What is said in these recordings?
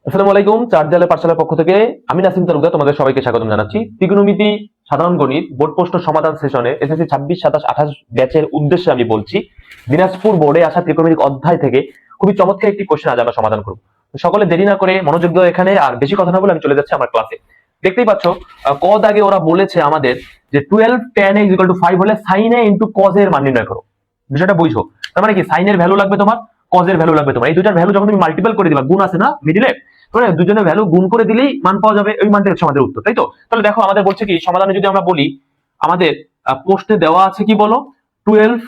আসসালামু আলাইকুম। চার দেয়ালের পাঠশালার পক্ষ থেকে আমি নাসিম তালুকদার তোমাদের সবাইকে স্বাগতম জানাচ্ছি। ত্রিকোণমিতি, সাধারণ গণিত, বোর্ড প্রশ্ন সমাধান সেশনে এসএসসি 26, 27, 28 ব্যাচের উদ্দেশ্যে আমি বলছি, দিনাজপুর বোর্ডে আসা ত্রিকোণমিতিক অধ্যায় থেকে খুবই চমৎকার একটি কোশ্চেন আজ আমরা সমাধান করব। সকলে দেরি না করে মনোযোগ দিয়ে এখানে, আর বেশি কথা না বলে আমি চলে যাচ্ছি আমার ক্লাসে। দেখতেই পাচ্ছ, ক দাগে ওরা বলেছে আমাদের যে 12 tan a = 5 হলে sin a * cos a এর মান নির্ণয় করো। বিষয়টা বুঝো। তার মানে কি, sin এর ভ্যালু লাগবে তোমার, cos এর ভ্যালু লাগবে তোমার। এই দুইটার ভ্যালু যখন তুমি মাল্টিপল করে দিবা, গুণ আছে না মিডিলে, মানে দুজনের ভ্যালু গুণ করে দিলেই মান পাওয়া যাবে, ওই মানটা হচ্ছে আমাদের উত্তর, তাই তো? তাহলে দেখো আমাদের বলছে কি, সমাধানে যদি আমরা বলি, আমাদের প্রশ্নে দেওয়া আছে কি বলো, 12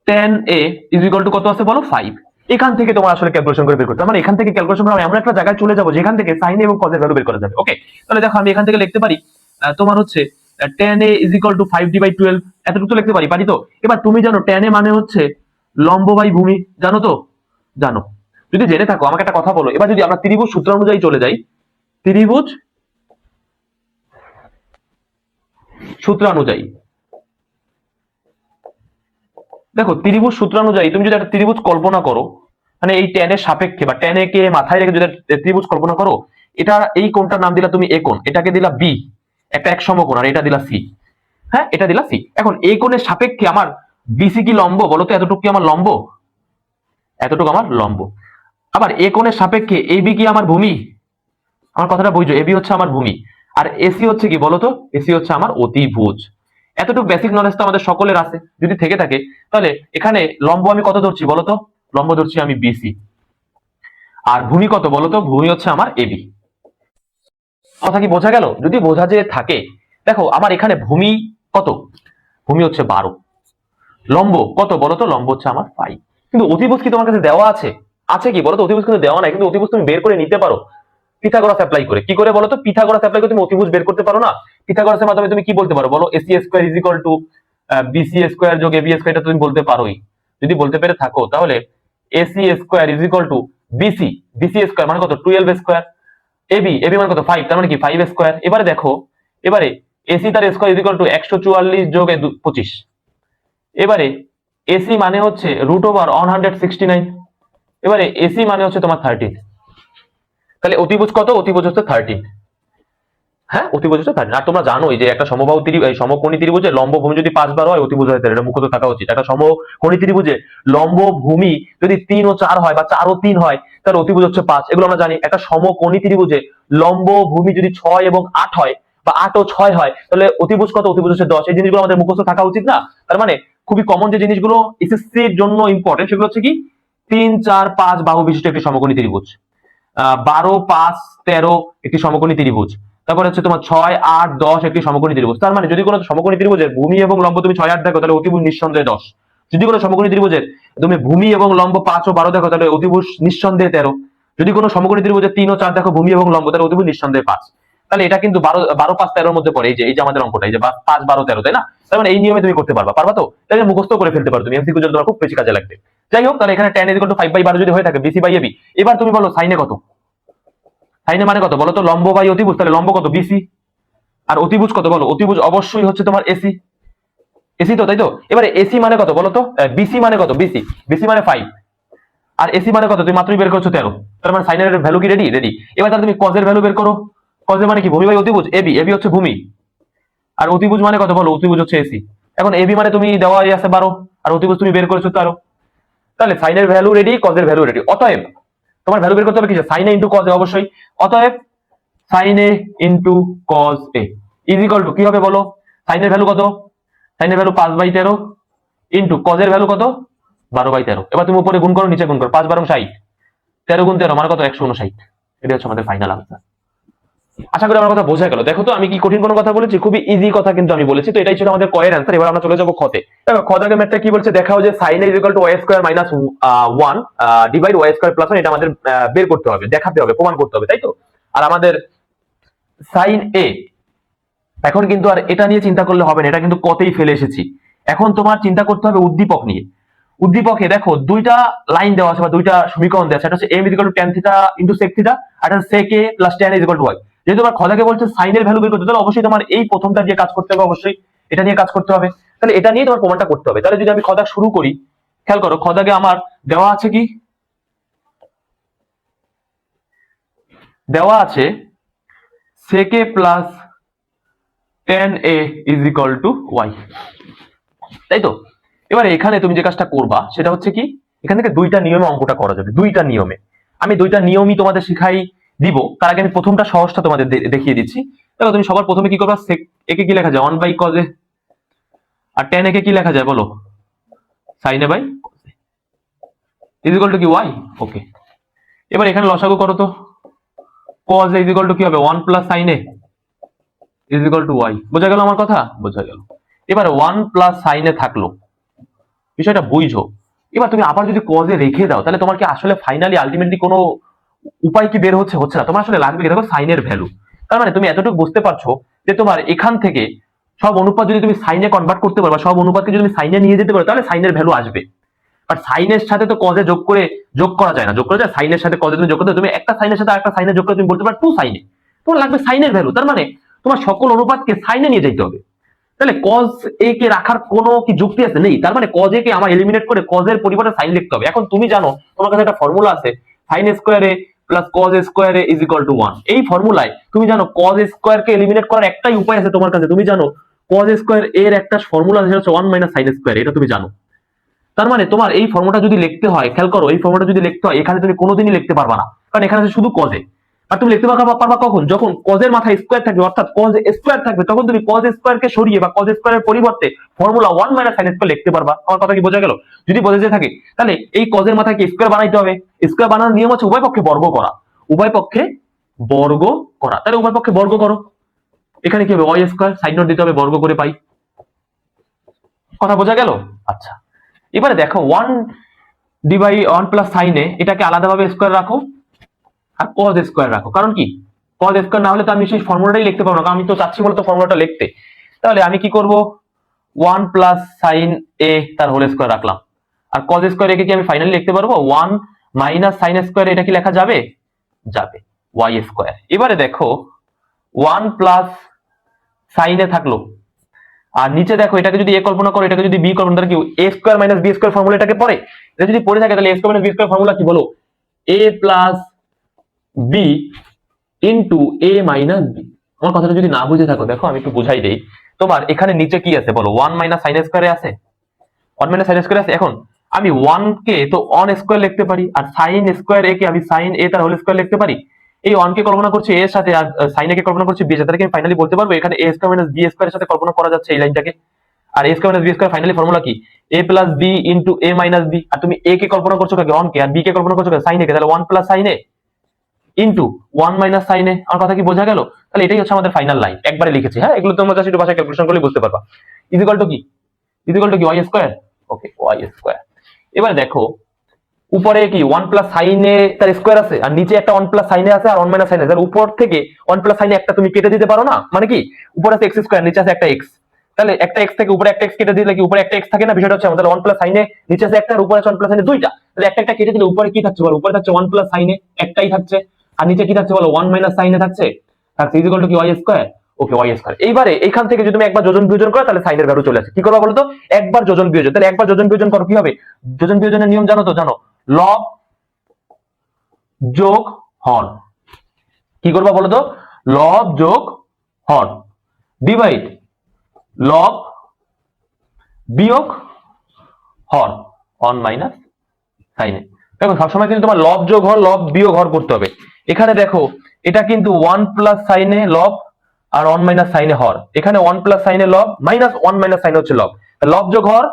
tan a = কত আছে বলো, 5। এখান থেকে তোমার আসলে ক্যালকুলেশন করে বের করতে হবে। মানে এখান থেকে ক্যালকুলেশন করে এমন একটা জায়গায় চলে যাবো যেখান থেকে sin এবং cos এর ভ্যালু বের করা যাবে। ওকে, তাহলে দেখো আমি এখান থেকে লিখতে পারি তোমার হচ্ছে tan a = 5/12, এতটুকু তো লিখতে পারি, পারি তো? এবার তুমি জানো tan a মানে হচ্ছে লম্ব বাই ভূমি, জানো তো? জানো। যদি জেনে থাকো আমাকে একটা কথা বলো, এবার যদি আমরা ত্রিভুজ সূত্র অনুযায়ী চলে যাই, ত্রিভুজ সূত্র অনুযায়ী দেখো, ত্রিভুজ সূত্র অনুযায়ী তুমি যদি একটা ত্রিভুজ কল্পনা করো, মানে এই tan এর সাপেক্ষে বা tan a কে মাথায় রেখে যদি একটা ত্রিভুজ কল্পনা করো, এটা এই কোণটার নাম দিলা তুমি a কোণ, এটাকে দিলা b, একটা এক সমকোণ, আর এটা দিলা c। হ্যাঁ, এটা দিলা c। এখন এই কোণের সাপেক্ষে আমার bc কি লম্ব বলো তো? এতটুকু কি আমার লম্ব? এতটুকু আমার লম্ব। আবার a কোণের সাপেক্ষে ab কি আমার ভূমি? আমার কথাটা বুঝছো, এবি হচ্ছে আমার ভূমি। আর এসি হচ্ছে কি বলতো? এসি হচ্ছে আমার অতিভুজ। এতটুকু বেসিক নলেজ তো আমাদের সকলের আছে, যদি থেকে থাকে। তাহলে এখানে লম্ব আমি কত ধরছি বলতো? লম্ব ধরছি আমি বিসি। আর ভূমি কত বলতো? ভূমি হচ্ছে আমার এবি। কথা কি বোঝা গেল? যদি বোঝা যে থাকে, দেখো আমার এখানে ভূমি কত? ভূমি হচ্ছে 12। লম্ব কত বলতো? লম্ব হচ্ছে আমার 5। কিন্তু অতিভুজ কি তোমার কাছে দেওয়া আছে? আছে কি বলতো? অতিভুজ কিন্তু দেওয়া নাই, কিন্তু অতিভুজ তুমি বের করে নিতে পারো পিথাগোরাস অ্যাপ্লাই করে। কি করে বলতো? পিথাগোরাস অ্যাপ্লাই করে তুমি অতিভুজ বের করতে পারো না? পিথাগোরাসের মাধ্যমে তুমি কি বলতে পারো বলো? AC² = BC² যোগ AB² এটা তুমি বলতে পারোই। যদি বলতে পেরে থাকো তাহলে AC² = BC² মানে কত? 12²। AB মানে কত? 5, তার মানে কি 5²। এবারে দেখো, এবারে AC তার স্কয়ার = 144 যোগ 25। এবারে AC মানে হচ্ছে √169। এবারে AC মানে হচ্ছে তোমার 13। তাহলে অতিভুজ কত? অতিভুজ হচ্ছে 13। হ্যাঁ, অতিভুজ হচ্ছে 13। আর তোমরা জানোই যে একটা সমবাহু সমকোণী ত্রিভুজে লম্ব ভূমি যদি 5/12 হয়, অতিভুজ হয় 13। এটা মুখস্থ থাকা উচিত। একটা সমকোণী ত্রিভুজে লম্ব ভূমি যদি 3 ও 4 হয়, বা 4 ও 3 হয়, তাহলে অতিভুজ হচ্ছে 5। এগুলো আমরা জানি। একটা সমকোণী ত্রিভুজে লম্ব ভূমি যদি 6 এবং 8 হয়, বা 8 ও 6 হয়, তাহলে অতিভুজ কত? অতিভুজ হচ্ছে 10। এই জিনিসগুলো আমাদের মুখস্থ থাকা উচিত না? তার মানে খুবই কমন যে জিনিসগুলো এসএসসি এর জন্য ইম্পর্টেন্ট, সেগুলো হচ্ছে কি, 3, 4, 5 বাহু বিশিষ্ট একটি সমকোণী ত্রিভুজ, 12, 5, 13 একটি সমকোণী ত্রিভুজ, তারপর হচ্ছে তোমার 6, 8, 10 একটি সমকোণী ত্রিভুজ। তার মানে যদি কোনো সমকোণী ত্রিভুজের ভূমি এবং লম্ব তুমি 6, 8 দেখো, তাহলে অতিভুজ নিঃসন্দেহে 10। যদি কোনো সমকোণী ত্রিভুজের তুমি ভূমি এবং লম্ব 5 ও 12 দেখো, তাহলে অতিভুজ নিঃসন্দেহে 13। যদি কোনো সমকোণী ত্রিভুজের 3 ও 4 দেখো, ভূমি এবং লম্ব, তাহলে অতিভুজ নিঃসন্দেহে 5। তাহলে এটা কিন্তু 12, 5, 13 এর মধ্যে পড়ে। এই যে আমাদের অঙ্কটা, এই যে 5, 12, 13, তাই না? তার মানে এই নিয়মে তুমি করতে পারবা, পারবা তো? তাহলে মুখস্থ করে ফেলতে পারো তুমি, এমসিকিউ জন্য তোমার খুব বেশি কাজে লাগবে। যাই হোক, তাহলে এখানে tan = 5/12 যদি হয়ে থাকে, BC/AB। এবার তুমি বলো সাইনে কত? সাইনে মানে কত বলতো? লম্ব বাই অতিভুজ। তাহলে লম্ব কত? বিসি। আর অতিভুজ কত বলো? অতিভুজ অবশ্যই হচ্ছে তোমার এসি। এসি তো, তাই তো? এবারে এসি মানে কত বলতো? বিসি মানে কত? বিসি। বিসি মানে 5। আর এসি মানে কত? তুমি মাত্রই বের করছো 13। তার মানে সাইনের ভ্যালু কি রেডি? রেডি। এবার তাহলে তুমি কজের ভ্যালু বের করো। কজের মানে কি? ভূমি বাই অতিভুজ। এবি। এবি হচ্ছে ভূমি। আর অতিভুজ মানে কত বলো? অতিভুজ হচ্ছে এসি। এখন এবি মানে তুমি দেওয়াই আছে 12, আর অতিভুজ তুমি বের করেছো 13। তাহলে সাইনের ভ্যালু রেডি, কজের ভ্যালু রেডি। অতএব তোমার ভ্যালু বের করতে হবে কিসে? Sine a into cos a, অবশ্যই। অতএব sin a into cos a = কি হবে বলো? সাইনের ভ্যালু কত? সাইনের ভ্যালু 5/13 ইনটু কজের ভ্যালু কত? 12/13। এবার তুমি উপরে গুণ করো, নিচে গুণ করো। 5 12 60, 13 গুণ 13 মানে কত? 159। এটা হচ্ছে আমাদের ফাইনাল আনসার। আশা করি আমার কথা বোঝা গেল। দেখো তো আমি কি কঠিন কোনো কথা বলেছি? খুবই ইজি কথা কিন্তু আমি বলেছি। তো এটাই ছিল আমাদের কয়ের অ্যান্সার। এবার আমরা চলে যাবো খতে। দেখো খ দাগের ম্যাথটা কি বলছে দেখাও, যে sin a = y² - 1 divide y² + 1, এটা আমাদের বের করতে হবে, দেখাতে হবে, প্রমাণ করতে হবে, তাই তো? আর আমাদের sin a, এখন কিন্তু আর এটা নিয়ে চিন্তা করলে হবে না, এটা কিন্তু কতেই ফেলে এসেছি। এখন তোমার চিন্তা করতে হবে উদ্দীপক নিয়ে। উদ্দীপকে দেখো দুইটা লাইন দেওয়া আছে, বা দুইটা সমীকরণ দেওয়া আছে। এটা হচ্ছে m = tan θ * sec θ, আর এটা sec a + tan a = y। যেহেতু তোমার খদাকে বলছে সাইন এর ভ্যালু বের করতে, তাহলে অবশ্যই তোমার এই প্রথমটা দিয়ে কাজ করতে হবে, অবশ্যই এটা নিয়ে কাজ করতে হবে। তাহলে এটা নিয়ে তোমার প্রমাণটা করতে হবে। তাহলে যদি আমি খদা শুরু করি, খেয়াল করো খদাকে আমার দেওয়া আছে কি, দেওয়া আছে sec a plus tan a is equal to y, তাই তো? এবার এখানে তুমি যে কাজটা করবা সেটা হচ্ছে কি, এখান থেকে দুইটা নিয়মে অঙ্কটা করা যাবে, দুইটা নিয়মে। আমি দুইটা নিয়মই তোমাদের শিখাই দিব, তার আগে আমি প্রথমটা সহজটা তোমাদের দেখিয়ে দিচ্ছি। দেখো তুমি সবার প্রথমে কি করবা, sec a কে কি লেখা যায় 1 বাই cos a, আর tan a কে কি লেখা যায় বলো, sin a বাই cos a is equal to কি ওয়াই। ওকে, এবার এখানে লসাগু করো তো, cos a is equal to কি হবে 1 plus sin a is equal to y. বোঝা গেল আমার কথা? বোঝা গেল। এবার 1 প্লাস sin a থাকলো, বিষয়টা বুঝছো? এবার তুমি আবার যদি cos a রেখে দাও, তাহলে তোমার কি আসলে ফাইনালি আলটিমেটলি কোনো উপায় কি বের হচ্ছে? হচ্ছে না। তোমার আসলে লাগবে দেখো sin এর ভ্যালু। তার মানে তুমি এতটুকু বুঝতে পারছো যে তোমার এখান থেকে সব অনুপাত যদি তুমি সাইনে কনভার্ট করতে পারো, বা সব অনুপাতকে যদি তুমি সাইনে নিয়ে যেতে পারো, তাহলে সাইনের ভ্যালু আসবে। বাট সাইনের সাথে তো cos a যোগ করা যায় না, যোগ করা যায় সাইনের সাথে cos a তুমি যোগ করতে, তুমি একটা সাইনের সাথে আরেকটা সাইনে যোগ করে তুমি বলতে পারো 2 সাইনে, তোমার লাগবে সাইনের ভ্যালু। তার মানে তোমার সকল অনুপাতকে সাইনে নিয়ে যেতে হবে। তাহলে cos a কে রাখার কোনো কি যুক্তি আছে? নেই। তার মানে cos a কে আমার এলিমিনেট করে cos এর পরিবর্তে সাইন লিখতে হবে। এখন তুমি জানো তোমার কাছে একটা ফর্মুলা আছে, sin square a plus cos square a is equal two 1। এই ফর্মুলায় তুমি জানো cos স্কয়ার কে এলিমিনেট করার একটাই উপায় আছে তোমার কাছে, তুমি জানো cos স্কয়ার এর একটা ফর্মুলা আছে, সেটা হচ্ছে 1 মাইনাস sin স্কয়ার, এটা তুমি জানো। তার মানে তোমার এই ফর্মুলাটা যদি লিখতে হয়, খেয়াল করো, এই ফর্মুলাটা যদি লিখতে হয় এখানে তুমি কোনোদিনই লিখতে পারবা না, কারণ এখানে আছে শুধু cos a। আর তুমি লিখতে পারবা কখন? যখন cos এর মাথায় স্কয়ার থাকবে, অর্থাৎ cos স্কয়ার থাকবে, তখন তুমি cos স্কয়ার কে সরিয়ে বা cos স্কয়ারের পরিবর্তে ফর্মুলা 1 মাইনাস sin স্কয়ার লিখতে পারবা। আমার কথা কি বোঝা গেল? যদি বোঝা যায় থাকে, তাহলে এই cos এর মাথায় কি স্কয়ার বানাইতে হবে। স্কয়ার বানানোর নিয়ম হচ্ছে উভয় পক্ষে বর্গ করা, উভয় পক্ষে বর্গ করা। তাহলে উভয় পক্ষে বর্গ করো, এখানে কি হবে y স্কয়ার, সাইড নোট দিতে হবে, বর্গ করে পাই। কথা বোঝা গেল? আচ্ছা, এবারে দেখো 1 ডিভাই 1 প্লাস sin a, এটাকে আলাদাভাবে স্কয়ার রাখো আর cos স্কয়ার রাখো। কারণ কি, cos স্কয়ার না হলে তো আমি সেই ফর্মুলাটাই লিখতে পারবো না, কারণ আমি তো চাচ্ছি মূলত ফর্মুলাটা লিখতে। তাহলে আমি কি করব, 1 প্লাস sin a তার হোল স্কয়ার রাখলাম, আর cos স্কয়ার একে কি আমি ফাইনালি লিখতে পারবো 1 মাইনাস sin স্কয়ার, এটা কি লেখা যাবে? যাবে, y স্কয়ার। এবারে দেখো 1 প্লাস sin a থাকলো, আর নিচে দেখো এটাকে যদি a কল্পনা করো, এটাকে যদি b কল্পনা, তাহলে কি a square minus b square ফর্মুলাটাকে পড়ে, এটা যদি পড়ে থাকে তাহলে a square minus b square formula কি বলো, a plus b into a minus b। আমার কথাটা যদি না বুঝে থাকো, দেখো আমি একটু বুঝাই দেই। তোমার এখানে নিচে কি আছে বলো, 1 মাইনাস sin স্কয়ারে আছে, 1 মাইনাস sin স্কয়ারে আছে। এখন আমি 1 কে তো 1 স্কয়ার লিখতে পারি, আর sin স্কয়ার a কে আমি sin a তার হোল স্কয়ার লিখতে পারি। এই 1 কে কল্পনা করছি a এর সাথে, আর sin a কে কল্পনা করছি b এর সাথে, তাহলে আমি ফাইনালি বলতে পারবো এখানে a স্কয়ার মাইনাস b স্কয়ারের সাথে কল্পনা করা যাচ্ছে এই লাইনটাকে। আর a square minus b square finally formula কি, a plus b into a minus b। আর তুমি a কে কল্পনা করছো কাকে, 1 কে, আর b কে কল্পনা করছো কাকে, sin a কে, তাহলে 1 plus sin a into 1 minus sin a। আমার কথা কি বোঝা গেল? তাহলে এটাই হচ্ছে আমাদের ফাইনাল লাইন, একবারে লিখেছি। হ্যাঁ, এগুলো তোমরা জাস্ট একটু ভাষায় ক্যালকুলেশন করলে বুঝতে পারবা। ইজ ইকুয়াল টু কি, ইজ ইকুয়াল টু কি y স্কয়ার। ওকে, y স্কয়ার। এবারে দেখো উপরে কি 1 প্লাস sin a তার স্কয়ার আছে, আর নিচে একটা 1 প্লাস sin a আছে, আর 1 মাইনাস sin a। তাহলে উপর থেকে 1 প্লাস sin a একটা তুমি কেটে দিতে পারো না, মানে কি উপরে আছে x স্কয়ার, নিচে আছে একটা x, তাহলে একটা x থেকে উপরে একটা x কেটে দিলে কি উপরে একটা x থাকে না, বিষয়টা হচ্ছে আমাদের 1 প্লাস sin a, নিচে আছে একটা, আর উপরে আছে 1 প্লাস sin a দুইটা, তাহলে একটা একটা কেটে দিলে উপরে কি থাকছে বলো, উপরে থাকছে 1 প্লাস sin a একটাই থাকছে, আর নিচে কি থাকছে বলো 1 মাইনাস sin a থাকছে, ইজ ইকুয়াল টু কি y স্কয়ার। ওকে, y স্কয়ার। এইবারে এখান থেকে যদি তুমি একবার যোজন বিয়োজন করো, তাহলে sin এর ভ্যালু চলে আসে। কি করবা বলো তো, একবার যোজন বিয়োজন। তাহলে একবার যোজন বিয়োজন করো, কি হবে, যোজন বিয়োজনের নিয়ম জানো তো? জানো, লব যোগ হর। কি করবা বলো তো, লব যোগ হর ডিভাইড লব বিয়োগ হর 1 মাইনাস sin a। দেখো সবসময় কিন্তু তোমার লব যোগ হর, লব বিয়োগ হর করতে হবে। এখানে দেখো এটা কিন্তু 1 প্লাস sin a লব, আর 1 মাইনাস sin a হর। এখানে 1 প্লাস sin a লব মাইনাস 1 মাইনাস sin a হচ্ছে লব, লব যোগ হর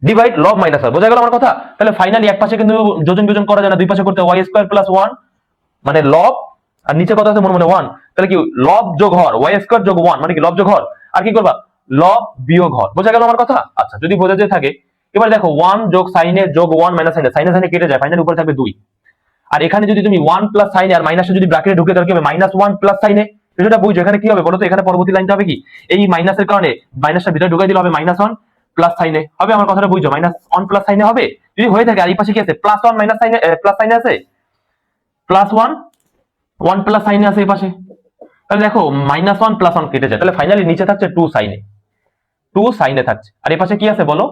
ডিভাইড লব মাইনাস হর। বোঝা গেল আমার কথা? তাহলে ফাইনালি এক পাশে কিন্তু যোজন বিয়োজন করা যায় না, দুই পাশে করতে y স্কয়ার প্লাস 1 মানে লব, আর নিচে কত আছে মনে মনে 1, তাহলে কি লব যোগ হর y স্কয়ার যোগ 1 মানে কি লব যোগ হর, আর কি করবা লব বিয়োগ হর। বোঝা গেল আমার কথা? আচ্ছা, যদি বোঝা যায় থাকে, এবার দেখো 1 যোগ sin a যোগ 1 minus sin a, sin a sin a কেটে যায়, ফাইনালি উপরে থাকবে 2। আর এখানে যদি তুমি 1 প্লাস sin a আর মাইনাসে যদি ব্র্যাকেটে ঢুকে তাহলে কি হবে মাইনাস 1 প্লাস sin a। এটা বুঝছো এখানে কি হবে বলো তো, এখানে পরবর্তী লাইনটা হবে কি, এই মাইনাসের কারণে মাইনাসটা ভিতরে ঢুকাই দিলে হবে মাইনাস 1 প্লাস sin a হবে। আমার কথাটা বুঝছো, মাইনাস 1 প্লাস sin a হবে। যদি হয়ে থাকে আর এই পাশে কি আছে plus 1 minus sin a plus sin a আছে, প্লাস 1 1 প্লাস sin a আছে এই পাশে, তাহলে দেখো মাইনাস 1 প্লাস 1 কেটে যায়, তাহলে ফাইনালি নিচে থাকছে 2 sin a, 2 sin a থাকছে। আর এই পাশে কি আছে বলো,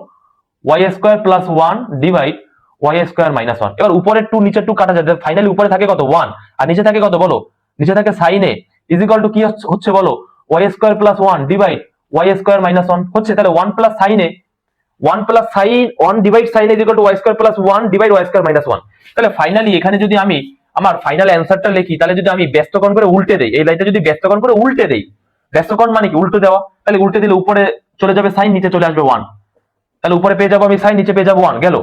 y square plus 1 divide y square minus one. এবার উপরের টু নিচের টু কাটা যায়, ফাইনালি উপরে থাকে কত 1 আর নিচে থাকে কত বলো, নিচে থাকে sine a is equal to কি হচ্ছে বলো, y square plus 1 divide y square minus 1 হচ্ছে। তাহলে 1 plus sine a 1 plus sine 1 divide sine is equal to y square plus 1 divide y square minus 1। তাহলে ফাইনালি এখানে যদি আমি আমার ফাইনাল অ্যান্সারটা লিখি, তাহলে যদি আমি ব্যস্তকরণ করে উল্টে দেই, এই লাইনটা যদি ব্যস্তকরণ করে উল্টে দেই, ব্যস্তকরণ মানে কি উল্টে দেওয়া, তাহলে উল্টে দিলে উপরে চলে যাবে সাইন, নিচে চলে আসবে 1, তাহলে উপরে পেয়ে যাবো আমি সাইন, নিচে পেয়ে যাবো 1 গেল।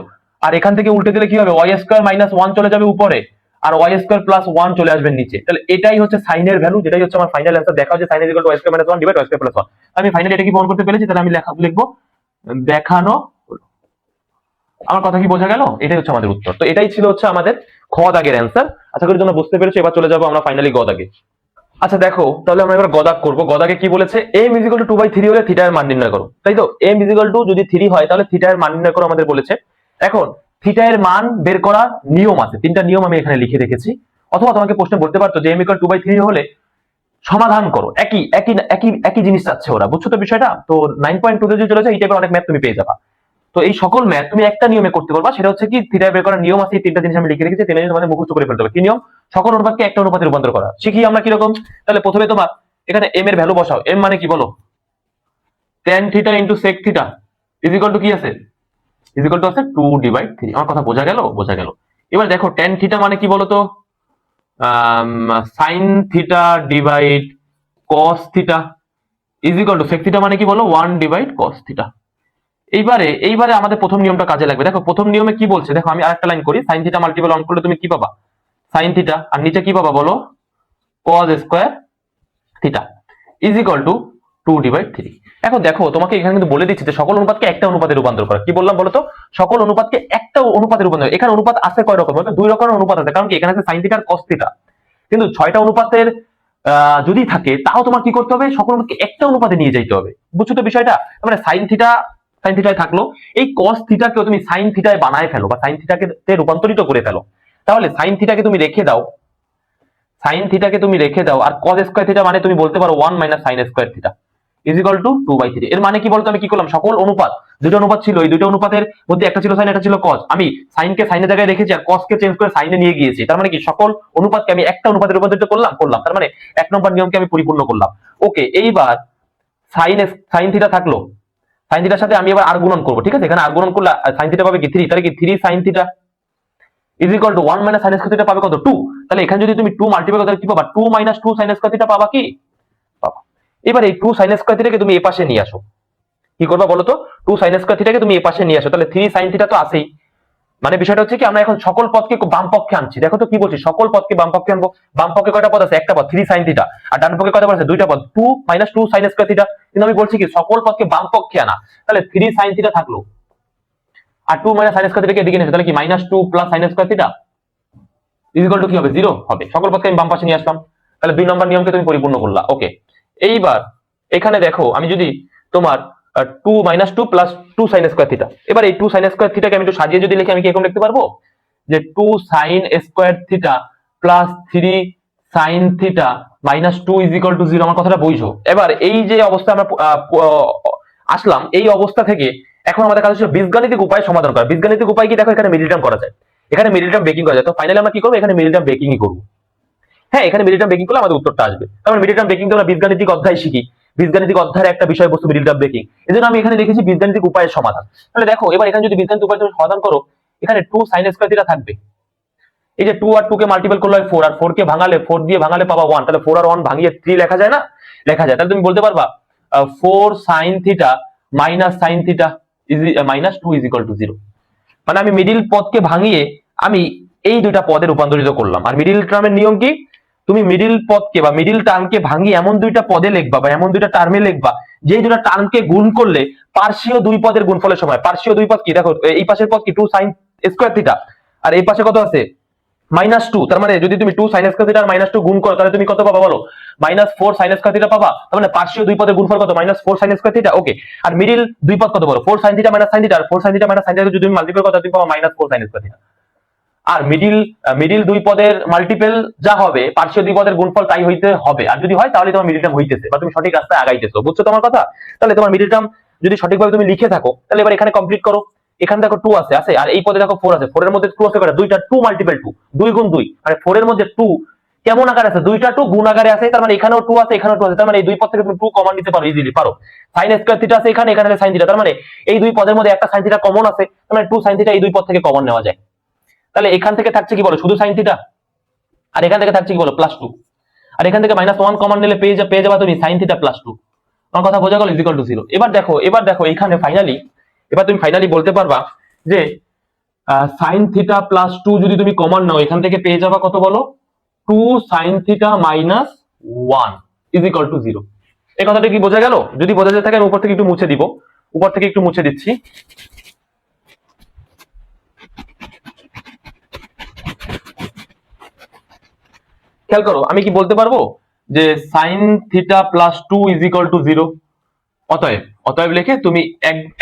আর এখান থেকে উল্টে দিলে কি হবে, ওয়াই স্কোয়ার মাইনাস 1 চলে যাবে উপরে আর ওয়াই স্কোয়ার প্লাস 1 চলে আসবে নিচে। তাহলে এটাই হচ্ছে সাইনের ভ্যালু, যেটাই হচ্ছে আমার ফাইনাল অ্যান্সার। দেখা হচ্ছে sine is equal to y square minus 1 divide y square plus 1। আমি ফাইনালি এটা কি প্রমাণ করতে পেরেছি, তাহলে আমি লিখবো দেখানো হলো। আমার কথা কি বোঝা গেল? এটাই হচ্ছে আমাদের উত্তর। তো এটাই ছিল হচ্ছে আমাদের খ দাগের অ্যান্সার। আশা করি তোমরা বুঝতে পেরেছো। এবার চলে যাবো আমরা ফাইনালি গ দাগে। আচ্ছা দেখো, তাহলে আমরা এবার গদাগ করবো। গদাগে কি বলেছে, m ইজ ইকুয়াল টু 2/3 হলে থিটা এর মান নির্ণয় করো, তাই তো? m ইজ ইকুয়াল টু যদি 3 হয় তাহলে থিটা এর মান নির্ণয় করো আমাদের বলেছে। এখন থিটা এর মান বের করার নিয়ম আছে, 3টা নিয়ম আমি এখানে লিখে রেখেছি। অথবা তোমাকে প্রশ্ন বলতে পারতো যে m ইকুয়াল 2/3 হলে সমাধান করো, একই একই একই একই জিনিস চাচ্ছে ওরা, বুঝছো তো বিষয়টা? তো 9.2 তে যদি চলে যায় এই টাইপের অনেক ম্যাথ তুমি পেয়ে যাবা। তো এই সকল ম্যাথ তুমি একটা নিয়মে করতে পারবা, সেটা হচ্ছে কি থিটা বের করার নিয়ম আছে। এই 3টা জিনিস আমি লিখে রেখেছি, 3টা জিনিস তোমাদের মুখস্থ করে ফেলতে হবে। কি নিয়ম? সকল অনুপাতকে একটা অনুপাতে রূপান্তর করা। শিখি আমরা কিরকম। তাহলে প্রথমে তোমার এখানে m এর ভ্যালু বসাও। m মানে কি বলো, tan theta into sec theta is equal to কি আছে, ইজ ইকুয়াল টু আছে 2/3। আমার কথা বোঝা গেল? বোঝা গেল। এবার দেখো tan থিটা মানে কি বলো তো, sin theta divide cos theta is equal two sec theta মানে কি বলো 1 ডিভাইড cos থিটা। এইবারে আমাদের প্রথম নিয়মটা কাজে লাগবে। দেখো প্রথম নিয়মে কি বলছে, দেখো আমি আরেকটা লাইন করি। sin থিটা মাল্টিপল অন করলে তুমি কি পাবা, sin থিটা, আর নিচে কি পাবা বলো, cos square theta is equal two 2/3। এখন দেখো তোমাকে এখানে কিন্তু বলে দিচ্ছি যে সকল অনুপাতকে একটা অনুপাতে রূপান্তর করা। কি বললাম বলো তো, সকল অনুপাতকে একটা অনুপাতে রূপান্তর। এখানে অনুপাত আছে কয় রকম, দুই রকমের অনুপাত আছে। কারণ কি এখানে আছে sin থিটা আর cos থিটা, কিন্তু 6টা অনুপাতের যদি থাকে তাও তোমার কি করতে হবে, সকল অনুপাতকে একটা অনুপাতে নিয়ে যাইতে হবে। বুঝছো তো বিষয়টা? মানে sin থিটায় থাকলো, এই cos থিটাকেও তুমি sin থিটায় বানায় ফেলো বা sin থিটাকে রূপান্তরিত করে ফেলো। তাহলে sin থিটাকে তুমি রেখে দাও, sin থিটাকে তুমি রেখে দাও, আর cos স্কয়ার থিটা মানে তুমি বলতে পারো 1 minus sin square theta is equal two 2/3। এর মানে কি বলতো, আমি কি করলাম, সকল অনুপাত, দুটো অনুপাত ছিল, এই দুটো অনুপাতের মধ্যে একটা ছিল sin, একটা ছিল cos। আমি sin কে sin এর জায়গায় রেখেছি আর cos কে চেঞ্জ করে sin এ নিয়ে গিয়েছি। তার মানে কি সকল অনুপাতকে আমি একটা অনুপাতে রূপান্তরিত করলাম। তার মানে 1 নম্বর নিয়মকে আমি পরিপূর্ণ করলাম। ওকে, এইবার sin থিটা থাকলো, sin থিটার সাথে আমি এবার আর গুণন করব। ঠিক আছে, এখানে আর গুণন করলে sin থিটা পাবে কি 3, তাহলে কি 3 sin theta is equal two 1 minus sin square theta পাবে কত 2। তাহলে এখানে যদি তুমি 2 মাল্টিপ্লাই করো তাহলে কি পাবা, 2 মাইনাস 2 sin স্কয়ার থিটা পাবা কি পাবা। এবার এই 2 sin স্কয়ার থিটাকে তুমি এই পাশে নিয়ে আসো। কি করবা বলো তো, 2 sin স্কয়ার থিটাকে তুমি এই পাশে নিয়ে আসো, তাহলে 3 sin থিটা তো আছেই। মানে বিষয়টা হচ্ছে কি আমরা এখন সকল পদকে বাম পক্ষে আনছি। দেখো তো কি বলছি, সকল পদকে বাম পক্ষে আনবো। বাম পক্ষে কয়টা পদ আছে, একটা পদ 3 sin থিটা, আর ডান পক্ষে কয়টা পদ আছে, দুইটা পদ 2 মাইনাস 2 sin স্কয়ার থিটা। কিন্তু আমি বলছি কি সকল পদকে বাম পক্ষে আনা, তাহলে 3 sin থিটা থাকলো আর 2 মাইনাস sin স্কয়ার থিটাকে এদিকে নিয়ে, তাহলে কি minus 2 plus sin square theta is equal to কি হবে 0 হবে। সকল পদকে আমি বাম পাশে নিয়ে আসলাম, তাহলে 2 নম্বর নিয়মকে তুমি পরিপূর্ণ করলা। ওকে, এইবার এখানে দেখো আমি যদি তোমার 2 minus 2 plus 2 sin square theta, এবার এই 2 sin স্কয়ার থিটাকে আমি একটু সাজিয়ে যদি লিখি, আমি কি এরকম লিখতে পারবো যে 2 sin square theta plus 3 sin theta minus 2 is equal two 0। আমার কথাটা বুঝো? এবার এই যে অবস্থা আমরা আসলাম, এই অবস্থা থেকে এখন আমাদের কাজ হচ্ছে বীজগাণিতিক উপায় সমাধান করা। বীজগাণিতিক উপায় কি, দেখো এখানে মিডল টার্ম করা যায়, এখানে মিডল টার্ম ব্রেকিং করা যায়। তো ফাইনালি আমরা কি করবো, এখানে মিডল টার্ম ব্রেকিংই করবো। হ্যাঁ, এখানে মিডল টার্ম ব্রেকিং করলে আমাদের উত্তরটা আসবে। তারপর মিডল টার্ম ব্রেকিং তো আমরা বীজগাণিতিক অধ্যায় শিখি, বীজগাণিতিক অধ্যায়ের একটা বিষয়বস্তু মিডল টার্ম ব্রেকিং। এজন্য আমি এখানে লিখেছি বীজগাণিতিক উপায়ের সমাধান। তাহলে দেখো এবার এখানে যদি বীজগাণিতিক উপায় তুমি সমাধান করো, এখানে 2 sin স্কয়ার থিটা থাকবে। এই যে 2 আর 2 কে মাল্টিপল করলে হয় 4, আর 4 কে ভাঙালে 4 দিয়ে ভাঙালে পাবা 1। তাহলে 4 আর 1 ভাঙিয়ে 3 লেখা যায় না, লেখা যায়। তাহলে তুমি বলতে পারবা 4 sin theta minus sin theta is minus 2 is equal two 0। মানে আমি মিডিল পদকে ভাঙিয়ে আমি এই দুইটা পদে রূপান্তরিত করলাম। আর মিডিল টার্মের নিয়ম কি, তুমি মিডিল পদকে বা মিডিল টার্মকে ভাঙিয়ে এমন দুইটা পদে লিখবা বা এমন দুইটা টার্মে লিখবা যে দুইটা টার্মকে গুণ করলে পার্শ্বীয় দুই পদের গুণফলের সময়, পার্শ্বীয় দুই পদ কি, দেখো এই পাশের পদ কি 2 sin স্কয়ার থিটা, আর এই পাশে কত আছে মাইনাস 2। তার মানে যদি তুমি 2 sin স্কয়ার থিটা আর মাইনাস 2 গুণ করো, তাহলে তুমি কত পাবা বলো, মাইনাস 4 sin স্কয়ার থিটা পাবা। তার মানে পার্শ্বীয় দুই পদের গুণফল কত, minus 4 sin square theta. Okay, আর মিডিল দুই পদ কত বলো, 4 sin theta minus sin theta, আর 4 sin theta minus sin theta যদি তুমি মাল্টিপ্লাই করো তুমি পাবা মাইনাস 4 sin স্কয়ার থিটা। আর মিডিল দুই পদের মাল্টিপল যা হবে পার্শ্বীয় দুই পদের গুণফল তাই হইতে হবে। আর যদি হয় তাহলে তোমার মিডিল টার্ম হইতেছে বা তুমি সঠিক রাস্তায় আগাইতেছো। বুঝছো তোমার কথা? তাহলে তোমার মিডিল টার্ম যদি সঠিকভাবে তুমি লিখে থাকো, তাহলে এবার এখানে কমপ্লিট করো। এখানে দেখো 2 আছে আছে, আর এই পদে দেখো 4 আছে, 4 এর মধ্যে 2 আছে কয়টা? দুইটা, 2 মাল্টিপল 2, 2 গুণ 2, মানে 4 এর মধ্যে 2 কেমন আকারে আছে? দুইটা 2 গুণ আকারে আছে, তার মানে এখানেও 2 আছে, এখানেও 2 আছে, তার মানে এই দুই পদ থেকে তুমি 2 কমন নিতে পারো, ইজিলি পারো। sin স্কয়ার থিটা আছে এখানে, এখানে sin থিটা, তার মানে এই দুই পদের মধ্যে একটা sin থিটা কমন আছে, তার মানে 2 sin থিটা এই দুই পদ থেকে কমন নেওয়া যায়। তাহলে এখান থেকে থাকছে কি বলো? শুধু sin থিটা, আর এখান থেকে থাকছে কি বলো? +2, আর এখান থেকে -1 কমন নিলে পেয়ে যাবে তুমি sin থিটা +2। আমার কথা বোঝা গেল? Equal to 0। এবার দেখো এখানে ফাইনালি, এবার তুমি ফাইনালি বলতে পারবা যে sin থিটা +2 যদি তুমি কমন নাও, এখান থেকে পেয়ে যাবা কত বলো? 2 sin থিটা -1 ইকুয়াল টু 0। এই কথাটা কি বোঝা গেল? যদি বোঝা যায় থাকে আমি উপর থেকে একটু মুছে দিব, উপর থেকে একটু মুছে দিচ্ছি। খেয়াল করো, আমি কি বলতে পারবো যে sin থিটা +2 ইকুয়াল টু 0। অতএব লিখে তুমি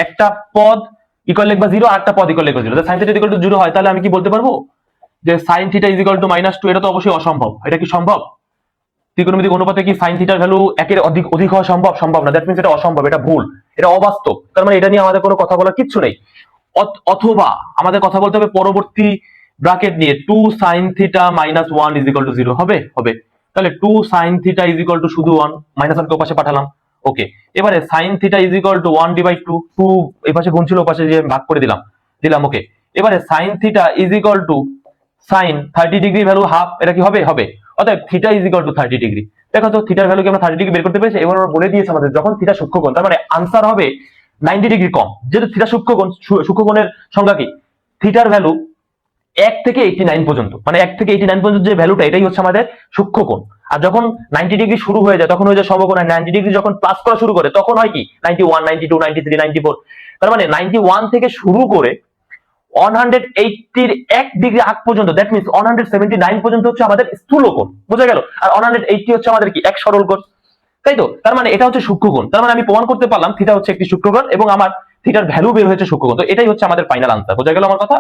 একটা পদ ইকুয়াল লিখবা 0, আর একটা পদ ইকুয়াল লিখবা 0। যদি sin থিটা ইকুয়াল টু 0 হয়, তাহলে আমি কি বলতে পারবো যে sin থিটা ইকুয়াল টু -2? এটা তো অবশ্যই অসম্ভব। এটা কি সম্ভব? ত্রিকোণমিতিক অনুপাতে কি sin থিটার ভ্যালু একের অধিক হওয়া সম্ভব? সম্ভব না। দ্যাট মিন্স এটা অসম্ভব, এটা ভুল, এটা অবাস্তব। তার মানে এটা নিয়ে আমাদের কোনো কথা বলার কিচ্ছু নেই। অথবা আমাদের কথা বলতে হবে পরবর্তী ব্র্যাকেট নিয়ে, 2 sin থিটা -1 ইকুয়াল টু 0 হবে। তাহলে 2 sin থিটা ইকুয়াল টু শুধু 1, -1 কে ওপাশে পাঠালাম। ওকে, এবারে sin থিটা ইকুয়াল টু 1/2, 2 এই পাশে গুণ ছিল, ওপাশে যে ভাগ করে দিলাম। ওকে, এবারে sin theta equal to sin 30 degree value half, এটা কি হবে? অতএব থিটা ইকুয়াল টু 30 ডিগ্রি। দেখো তো থিটার ভ্যালু কি আমরা 30 ডিগ্রি বের করতে পেরেছি? এবার আমরা বলে দিয়েছে আমাদের যখন থিটা সূক্ষ্মকোণ, তার মানে আনসার হবে 90 ডিগ্রি কম। যেহেতু থিটা সূক্ষ্মকোণের সংজ্ঞা কি? থিটার ভ্যালু 1 থেকে 89 পর্যন্ত, মানে 1 থেকে 89 পর্যন্ত যে ভ্যালুটা, এটাই হচ্ছে আমাদের সূক্ষ্মকোণ। আর যখন 90 ডিগ্রি শুরু হয়ে যায় তখন হয়ে যায় সমকোণ। আর 90 ডিগ্রি যখন প্লাস করা শুরু করে তখন হয় কি? 91, 92, 93, 94। তার মানে 91 থেকে শুরু করে 180 1 ডিগ্রি আগ পর্যন্ত, দ্যাট মিন্স 179 পর্যন্ত হচ্ছে আমাদের স্থূলকোণ। বোঝা গেল? আর 180 হচ্ছে আমাদের কি? এক সরলকোণ, তাই তো? তার মানে এটা হচ্ছে সূক্ষ্মকোণ। তার মানে আমি প্রমাণ করতে পারলাম থিটা হচ্ছে একটি সূক্ষ্মকোণ এবং আমার থিটার ভ্যালু বের হয়েছে সূক্ষ্মকোণ। তো এটাই হচ্ছে আমাদের ফাইনাল আনসার। বোঝা গেল আমার কথা?